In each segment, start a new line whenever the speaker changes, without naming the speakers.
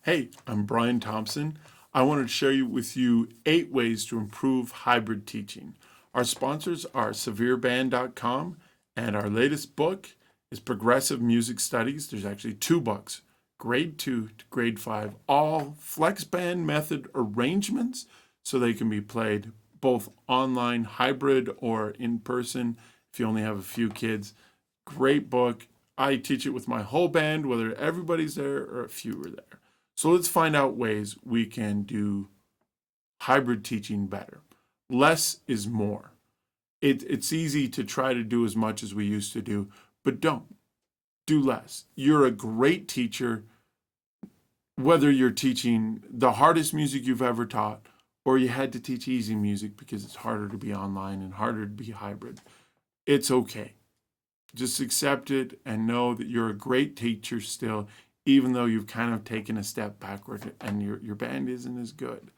Hey, I'm Brian Thompson. I wanted to share with you 8 ways to improve hybrid teaching. Our sponsors are severeband.com, and our latest book is Progressive Music Studies. There's actually 2 books, grade 2 to grade 5, all FlexBand method arrangements so they can be played both online, hybrid, or in person if you only have a few kids. Great book. I teach it with my whole band, whether everybody's there or a few are there. So let's find out ways we can do hybrid teaching better. Less is more. It's easy to try to do as much as we used to do, but don't. Do less. You're a great teacher, whether you're teaching the hardest music you've ever taught or you had to teach easy music because it's harder to be online and harder to be hybrid. It's okay. Just accept it and know that you're a great teacher still, even though you've kind of taken a step backward and your band isn't as good.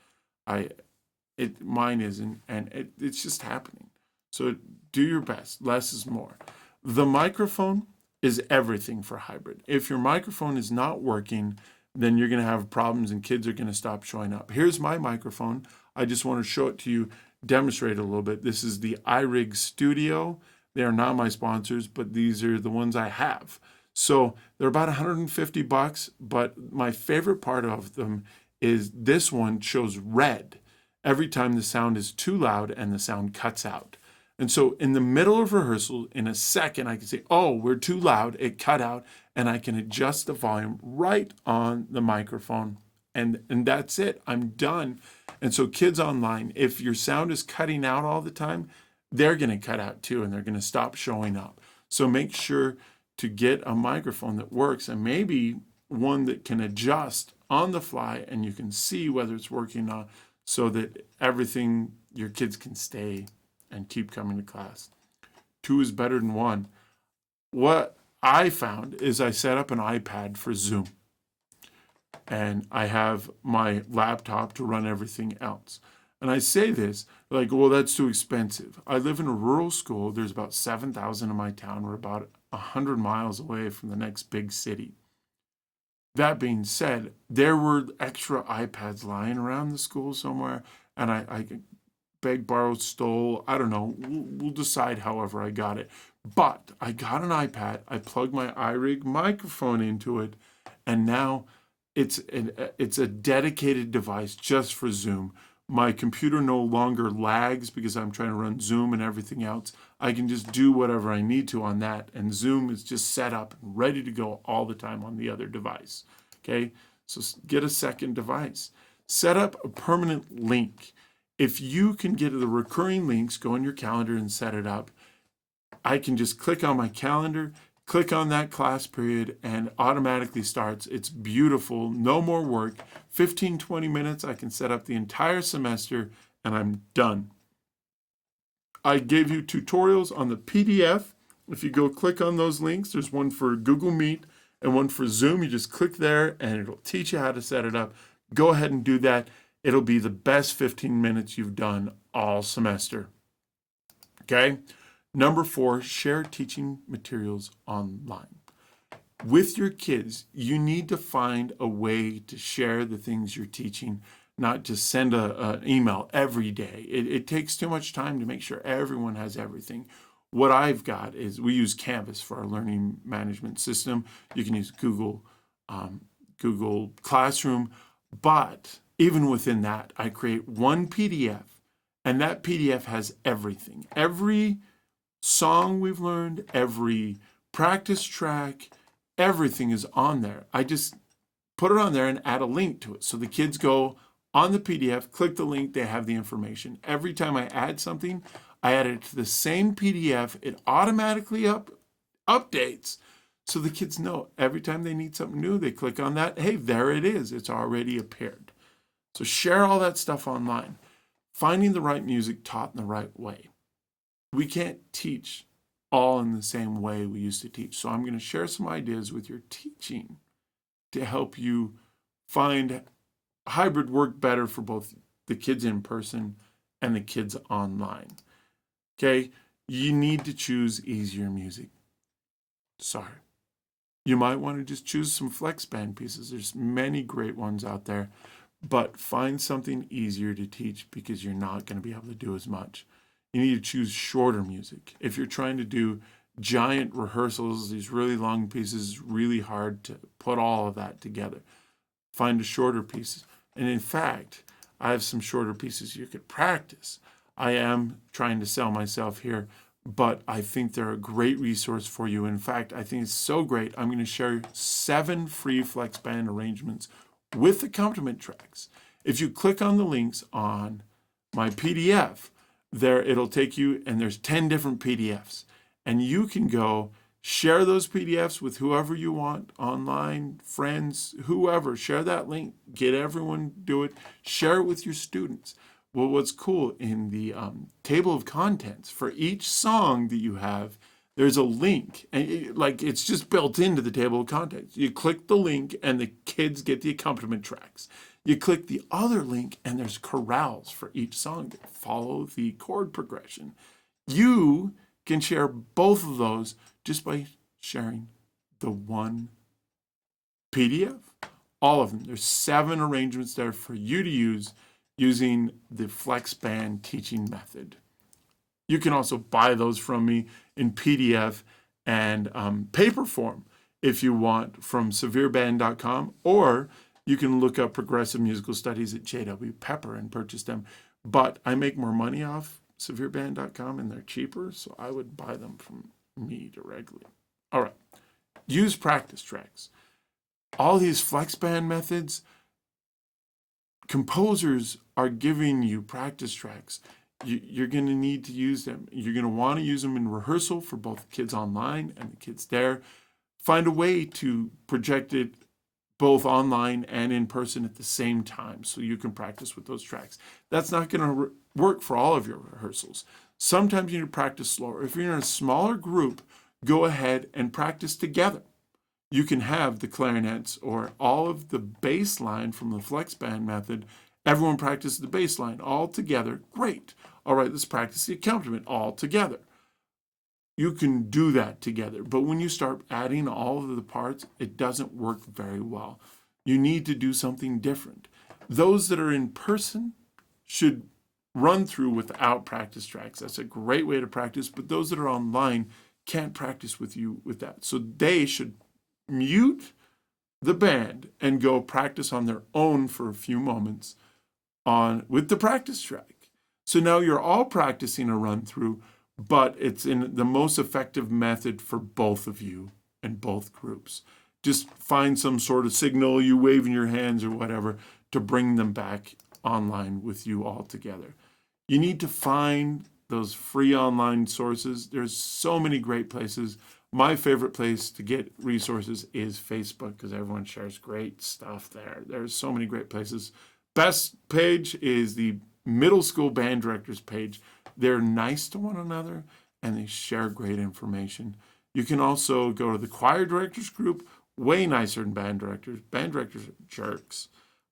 Mine isn't, and it's just happening. So do your best. Less is more. The microphone is everything for hybrid. If your microphone is not working, then you're going to have problems and kids are going to stop showing up. Here's my microphone. I just want to show it to you, demonstrate it a little bit. This is the iRig Studio. They are not my sponsors, but these are the ones I have. So they're about $150, but my favorite part of them is this one shows red every time the sound is too loud and the sound cuts out. And so in the middle of rehearsal, in a second, I can say, oh, we're too loud, it cut out, and I can adjust the volume right on the microphone. And that's it, I'm done. And so kids online, if your sound is cutting out all the time, they're going to cut out too, and they're going to stop showing up. So make sure to get a microphone that works, and maybe one that can adjust on the fly and you can see whether it's working or not, so that everything, your kids can stay and keep coming to class. 2 is better than 1. What I found is I set up an iPad for Zoom, and I have my laptop to run everything else. And I say this like, well, that's too expensive. I live in a rural school. There's about 7,000 in my town. We're about 100 miles away from the next big city. That being said, there were extra iPads lying around the school somewhere, and I begged, borrowed, stole. I don't know. We'll decide however I got it. But I got an iPad. I plugged my iRig microphone into it, and now it's a dedicated device just for Zoom. My computer no longer lags because I'm trying to run Zoom and everything else. I can just do whatever I need to on that, and Zoom is just set up and ready to go all the time on the other device. Okay, so get a second device. Set up a permanent link. If you can get the recurring links, go in your calendar and set it up. I can just click on my calendar, click on that class period, and automatically starts. It's beautiful, no more work. 15, 20 minutes, I can set up the entire semester, and I'm done. I gave you tutorials on the PDF. If you go click on those links, there's one for Google Meet and one for Zoom. You just click there, and it'll teach you how to set it up. Go ahead and do that. It'll be the best 15 minutes you've done all semester. Okay? Number 4, share teaching materials online. With your kids, you need to find a way to share the things you're teaching, not just send an email every day. It takes too much time to make sure everyone has everything. What I've got is we use Canvas for our learning management system. You can use Google Classroom, but even within that, I create one PDF, and that PDF has everything. Every song we've learned, every practice track, everything is on there. I just put it on there and add a link to it. So the kids go on the PDF, click the link, they have the information. Every time I add something, I add it to the same PDF. It automatically updates. So the kids know every time they need something new, they click on that. Hey, there it is. It's already appeared. So share all that stuff online. Finding the right music taught in the right way. We can't teach all in the same way we used to teach. So I'm going to share some ideas with your teaching to help you find hybrid work better for both the kids in person and the kids online. Okay, you need to choose easier music. Sorry. You might want to just choose some flex band pieces. There's many great ones out there, but find something easier to teach because you're not going to be able to do as much. You need to choose shorter music. If you're trying to do giant rehearsals, these really long pieces, it's really hard to put all of that together. Find a shorter pieces. And in fact, I have some shorter pieces you could practice. I am trying to sell myself here, but I think they're a great resource for you. In fact, I think it's so great. I'm going to share 7 free flex band arrangements with accompaniment tracks. If you click on the links on my PDF, there it'll take you, and there's 10 different PDFs. And you can go share those PDFs with whoever you want, online, friends, whoever. Share that link, get everyone do it, share it with your students. Well, what's cool in the table of contents for each song that you have, there's a link, and it's just built into the table of contents. You click the link, and the kids get the accompaniment tracks. You click the other link, and there's chorales for each song that follow the chord progression. You can share both of those just by sharing the one PDF. All of them. There's 7 arrangements there for you to use using the FlexBand teaching method. You can also buy those from me in PDF and paper form if you want from severeband.com, or you can look up Progressive Musical Studies at J.W. Pepper and purchase them. But I make more money off severeband.com and they're cheaper, so I would buy them from me directly. All right, use practice tracks. All these FlexBand methods, composers are giving you practice tracks. You're going to need to use them. You're going to want to use them in rehearsal for both the kids online and the kids there. Find a way to project it both online and in person at the same time so you can practice with those tracks. That's not going to work for all of your rehearsals. Sometimes you need to practice slower. If you're in a smaller group, go ahead and practice together. You can have the clarinets or all of the bass line from the FlexBand method. Everyone practices the bass line all together. Great. All right, let's practice the accompaniment all together. You can do that together, but when you start adding all of the parts, it doesn't work very well. You need to do something different. Those that are in person should run through without practice tracks. That's a great way to practice, but those that are online can't practice with you with that. So they should mute the band and go practice on their own for a few moments with the practice track. So now you're all practicing a run through, but it's in the most effective method for both of you and both groups. Just find some sort of signal, you waving your hands or whatever, to bring them back online with you all together. You need to find those free online sources. There's so many great places. My favorite place to get resources is Facebook because everyone shares great stuff there. There's so many great places. Best page is the middle school band directors page. They're nice to one another and they share great information. You can also go to the choir directors group, way nicer than band directors. Band directors are jerks.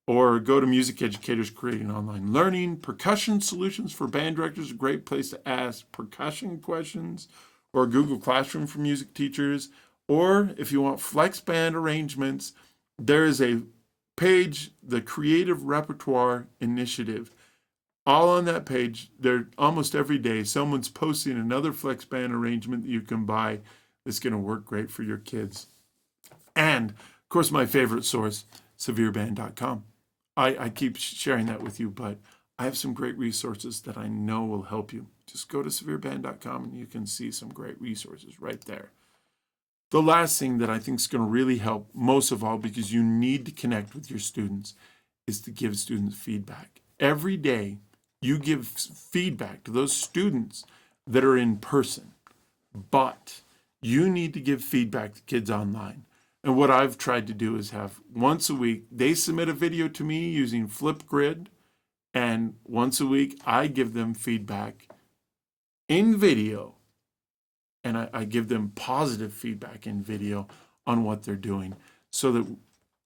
Or go to Music Educators Creating Online Learning. Percussion Solutions for Band Directors, a great place to ask percussion questions. Or Google Classroom for music teachers. Or if you want FlexBand arrangements, there is a page, the Creative Repertoire Initiative. All on that page, there almost every day, someone's posting another FlexBand arrangement that you can buy that's going to work great for your kids. And, of course, my favorite source, severeband.com. I keep sharing that with you, but I have some great resources that I know will help you. Just go to severeband.com and you can see some great resources right there. The last thing that I think is going to really help, most of all, because you need to connect with your students, is to give students feedback. Every day, you give feedback to those students that are in person, but you need to give feedback to kids online. And what I've tried to do is have once a week, they submit a video to me using Flipgrid, and once a week, I give them feedback in video, and I give them positive feedback in video on what they're doing so that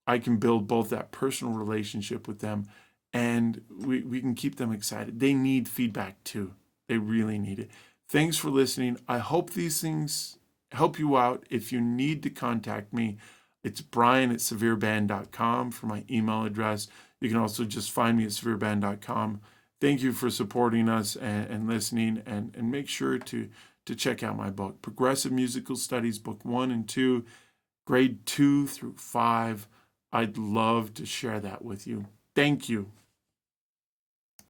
I can build both that personal relationship with them and we can keep them excited. They need feedback too. They really need it. Thanks for listening. I hope these things help you out. If you need to contact me, it's brian@severeband.com for my email address. You can also just find me at severeband.com. Thank you for supporting us and listening, and make sure to check out my book, Progressive Musical Studies, Book 1 and 2, Grade 2 through 5. I'd love to share that with you. Thank you.